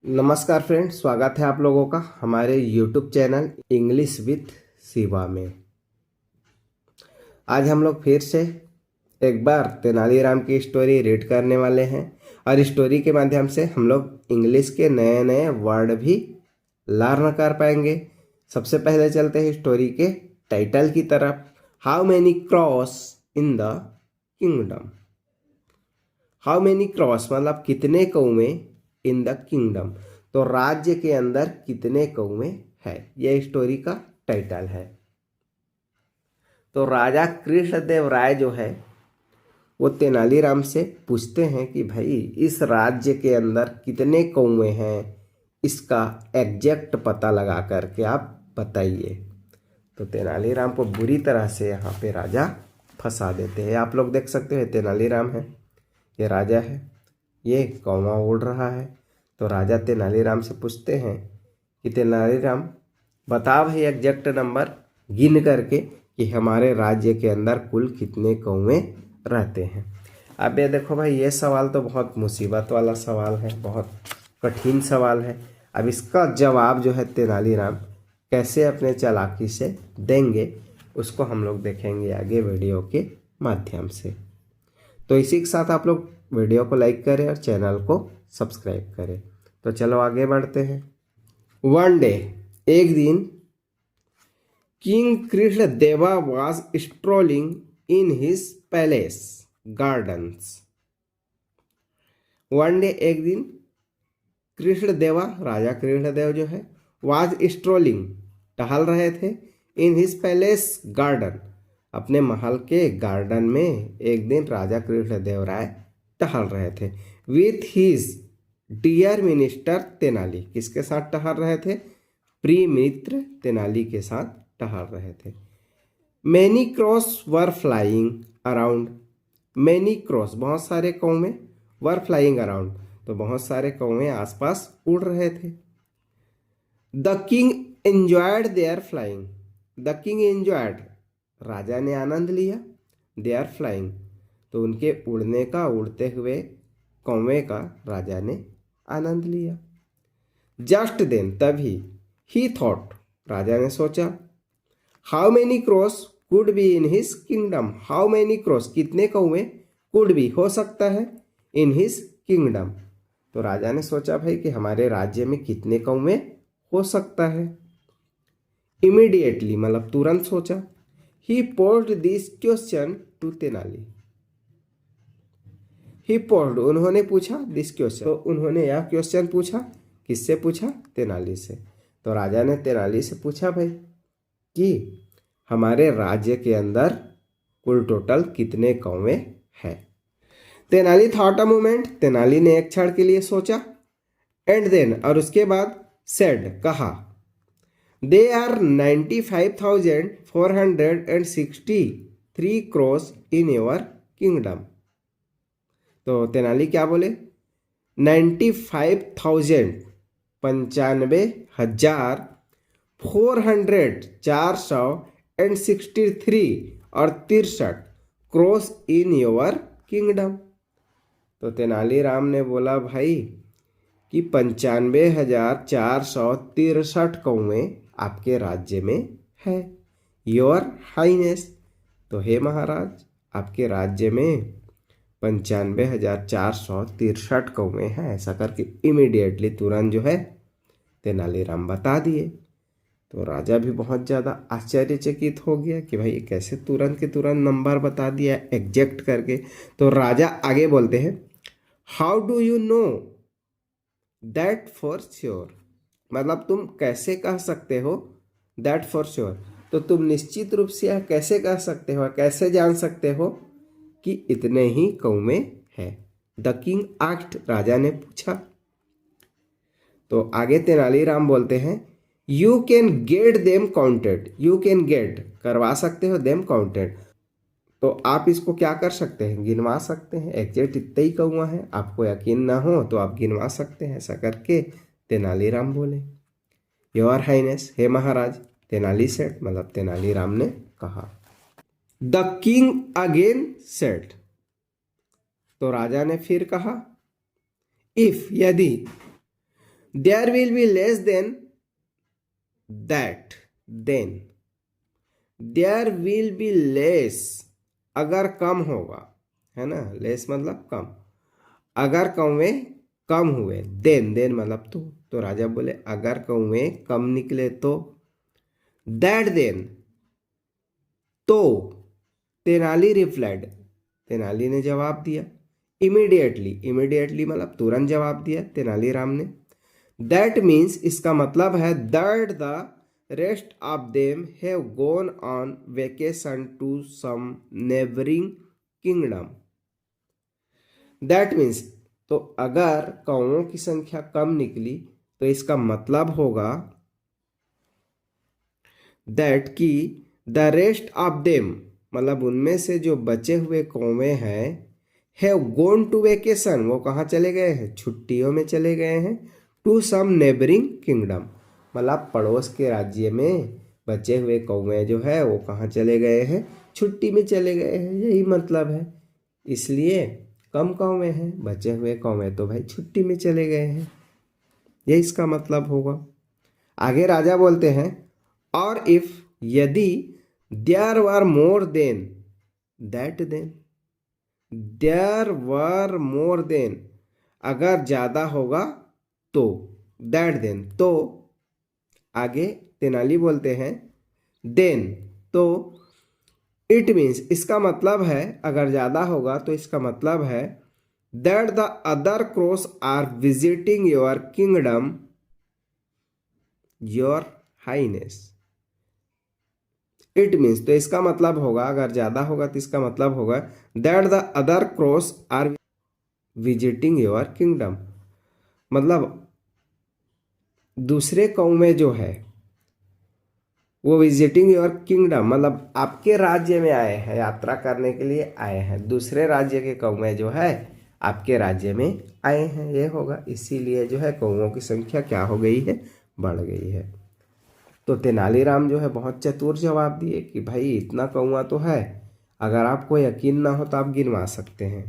नमस्कार फ्रेंड्स, स्वागत है आप लोगों का हमारे YouTube channel English with Shiva में। आज हम लोग फिर से एक बार तेनालीराम की स्टोरी रीड करने वाले हैं और स्टोरी के माध्यम से हम लोग इंग्लिश के नए नए वर्ड भी लर्न कर पाएंगे। सबसे पहले चलते हैं स्टोरी के टाइटल की तरफ। How many cross in the kingdom. How many cross मतलब कितने कौवे इन द किंगडम, तो राज्य के अंदर कितने कौवे है, यह स्टोरी का टाइटल है। तो राजा कृष्णदेव राय जो है वो तेनालीराम से पूछते हैं कि भाई इस राज्य के अंदर कितने कौवे हैं, इसका एग्जैक्ट पता लगा करके आप बताइए। तो तेनालीराम को बुरी तरह से यहाँ पे राजा फंसा देते हैं। आप लोग देख सकते हो तेनालीराम है, ये राजा है, ये कौवा उड़ रहा है। तो राजा तेनालीराम से पूछते हैं कि तेनालीराम बता भाई एग्जैक्ट नंबर गिन करके कि हमारे राज्य के अंदर कुल कितने कौवे रहते हैं। अब ये देखो भाई, ये सवाल तो बहुत मुसीबत वाला सवाल है, बहुत कठिन सवाल है। अब इसका जवाब जो है तेनालीराम कैसे अपने चालाकी से देंगे उसको हम लोग देखेंगे आगे वीडियो के माध्यम से। तो इसी के साथ आप लोग वीडियो को लाइक करें और चैनल को सब्सक्राइब करें। तो चलो आगे बढ़ते हैं। वन डे, एक दिन, किंग कृष्ण देवा was strolling in his palace gardens. One day, एक दिन, कृष्णदेवा राजा कृष्णदेव जो है वाज स्ट्रोलिंग टहल रहे थे इन हिज पैलेस गार्डन, अपने महल के गार्डन में एक दिन राजा कृष्णदेव राय टहल रहे थे। With his dear minister Tenali, किसके साथ टहल रहे थे? प्रिय मित्र तेनाली के साथ टहल रहे थे। मैनी क्रॉस वर फ्लाइंग अराउंड। मैनी क्रॉस बहुत सारे कौवे, वर फ्लाइंग अराउंड तो बहुत सारे कौवे आसपास उड़ रहे थे। The king enjoyed their flying. The king enjoyed राजा ने आनंद लिया, देयर फ्लाइंग तो उनके उड़ने का, उड़ते हुए कौवे का राजा ने आनंद लिया। जस्ट देन तभी, ही थॉट राजा ने सोचा, how many cross could be in his kingdom. How many cross कितने कौवे, कुड बी हो सकता है, इन हिज किंगडम तो राजा ने सोचा भाई कि हमारे राज्य में कितने कौवे हो सकता है। इमीडिएटली मतलब तुरंत सोचा। He posed this question to Tenali. He posed उन्होंने पूछा, दिस क्वेश्चन तो उन्होंने यह क्वेश्चन पूछा, किससे पूछा? तेनाली से। तो राजा ने तेनाली से पूछा भाई कि हमारे राज्य के अंदर कुल टोटल कितने कौवे हैं। Tenali thought a moment, Tenali ने एक क्षण के लिए सोचा। एंड देन और उसके बाद सेड कहा, there are 95,463 crows in your kingdom. तो तेनाली क्या बोले? 95,000 95,000 463 और 63 क्रॉस इन योर किंगडम। तो तेनालीराम ने बोला भाई कि 95,463 कौवे आपके राज्य में है। योर हाइनेस तो हे महाराज, आपके राज्य में 95,463 कौवे हैं। ऐसा करके इमीडिएटली तुरंत जो है तेनालीराम बता दिए। तो राजा भी बहुत ज़्यादा आश्चर्यचकित हो गया कि भाई कैसे तुरंत के तुरंत नंबर बता दिया एग्जैक्ट करके। तो राजा आगे बोलते हैं, how do you know that for sure, मतलब तुम कैसे कह सकते हो दैट फॉर श्योर, तो तुम निश्चित रूप से यह कैसे कह सकते हो, कैसे जान सकते हो कि इतने ही कौवे हैं। द किंग आस्क्ड, राजा ने पूछा। तो आगे तेनालीराम बोलते हैं, you can get them counted. You can get करवा सकते हो, देम काउंटेड तो आप इसको क्या कर सकते हैं? गिनवा सकते हैं। एग्जैक्ट इतना ही कौवा है, आपको यकीन ना हो तो आप गिनवा सकते हैं। ऐसा करके तेनालीराम बोले। योर हाइनेस, हे महाराज, तेनाली सेड मतलब तेनालीराम ने कहा। द किंग अगेन सेड तो राजा ने फिर कहा, इफ यदि there will be less than that, then there will be less, अगर कम होगा, है ना, लेस मतलब कम, अगर कौवे कम हुए, देन, देन मतलब तो राजा बोले अगर कौवे कम निकले तो, दैट देन, तो, तेनाली रिप्लाइड, तेनाली ने जवाब दिया, इमीडिएटली, इमीडिएटली मतलब तुरंत जवाब दिया तेनालीराम ने। दैट मीन्स, इसका मतलब है that the rest of them have gone on vacation to some neighbouring kingdom. That means, तो अगर कौवों की संख्या कम निकली तो इसका मतलब होगा दैट की द रेस्ट ऑफ देम, मतलब उनमें से जो बचे हुए कौवे हैं, हैव गोन टू वेकेशन, वो कहाँ चले गए हैं, छुट्टियों में चले गए हैं, टू सम नेबरिंग किंगडम, मतलब पड़ोस के राज्य में बचे हुए कौवे जो है वो कहाँ चले गए हैं, छुट्टी में चले गए हैं, यही मतलब है। इसलिए कम कौवे हैं, बचे हुए कौवे तो भाई छुट्टी में चले गए हैं, ये इसका मतलब होगा। आगे राजा बोलते हैं, और इफ, यदि, there were more than that then, there were more than, अगर ज्यादा होगा तो, दैट देन, तो, आगे तेनाली बोलते हैं देन, तो, इट मीन्स, इसका मतलब है अगर ज्यादा होगा तो इसका मतलब है that the other crows are visiting your kingdom your highness. It means, तो इसका मतलब होगा, अगर ज्यादा होगा तो इसका मतलब होगा that the other crows are visiting your kingdom, मतलब दूसरे कौवे जो है वो विजिटिंग योर किंगडम, मतलब आपके राज्य में आए हैं, यात्रा करने के लिए आए हैं, दूसरे राज्य के कौवे जो है आपके राज्य में आए हैं, ये होगा। इसीलिए जो है कौवों की संख्या क्या हो गई है, बढ़ गई है। तो तेनालीराम जो है बहुत चतुर जवाब दिए कि भाई इतना कौवा तो है, अगर आपको यकीन ना हो तो आप गिनवा सकते हैं,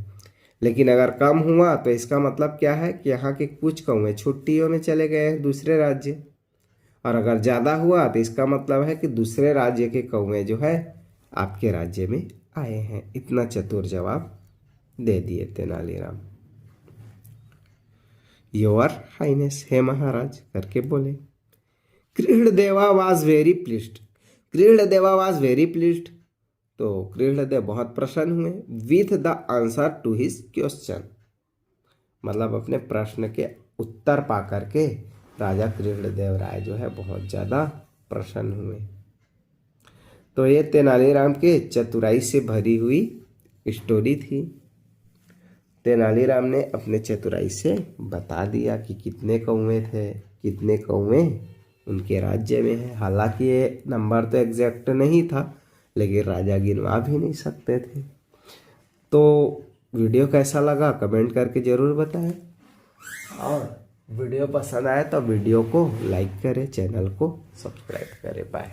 लेकिन अगर कम हुआ तो इसका मतलब क्या है कि यहाँ के कुछ कौवे छुट्टियों में चले गए हैं दूसरे राज्य, और अगर ज़्यादा हुआ तो इसका मतलब है कि दूसरे राज्य के कौवे जो है आपके राज्य में आए हैं। इतना चतुर जवाब दे दिए तेनालीराम। योर हाइनेस, हे महाराज करके बोले। Krishnadeva was very pleased, Krishnadeva was very pleased, तो कृष्णदेव बहुत प्रसन्न हुए with the answer to his question, मतलब अपने प्रश्न के उत्तर पा करके राजा कृष्णदेव राय जो है बहुत ज़्यादा प्रसन्न हुए। तो ये तेनालीराम के चतुराई से भरी हुई स्टोरी थी। तेनालीराम ने अपने चतुराई से बता दिया कि कितने कौवे थे, कितने कौवे उनके राज्य में है। हालांकि ये नंबर तो एग्जैक्ट नहीं था, लेकिन राजा गिनवा भी नहीं सकते थे। तो वीडियो कैसा लगा कमेंट करके ज़रूर बताएं, और वीडियो पसंद आए तो वीडियो को लाइक करें, चैनल को सब्सक्राइब करें। बाय।